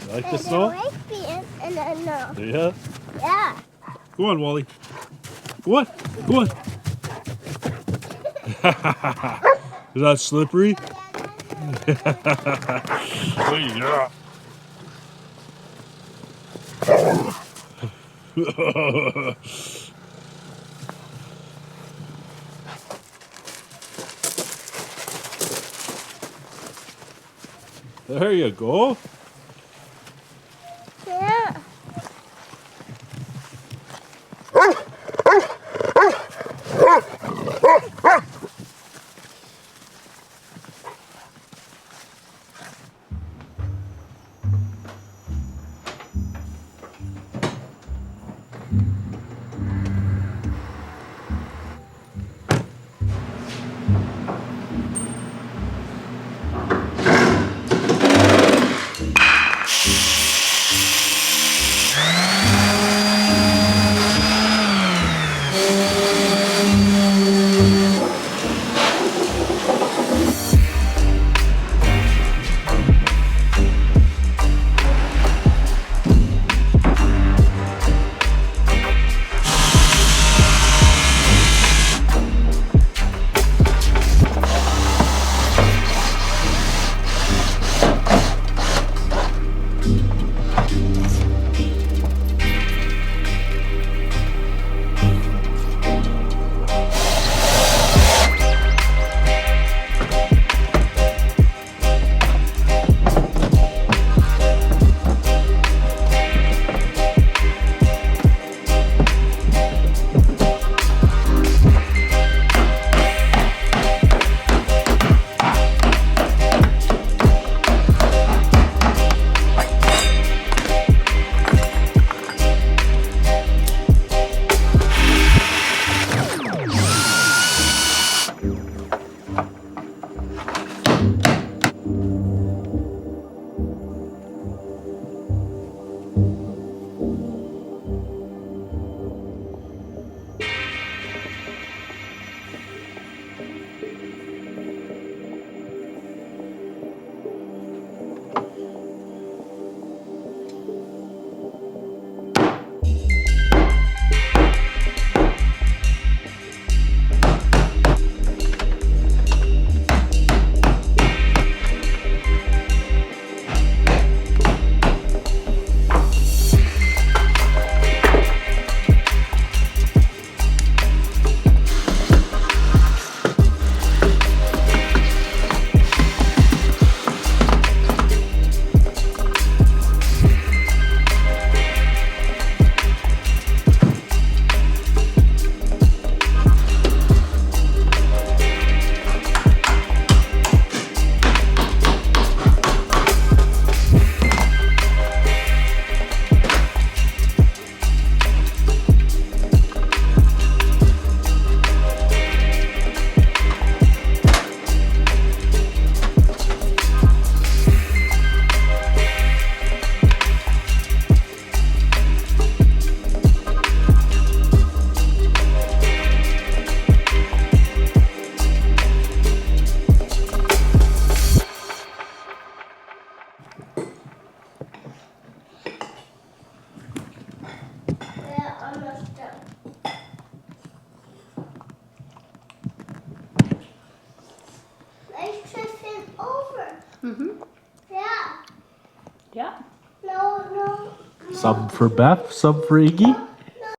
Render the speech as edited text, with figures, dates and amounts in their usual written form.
You like the snow? I like being in the snow. Yeah? Yeah. Go on, Wally. Go on. Go on. Is that slippery? Yeah. There you go. Yeah. Yeah, almost done. Let's shift it over. Yeah. Yeah. No. Some for Beth, some for Iggy.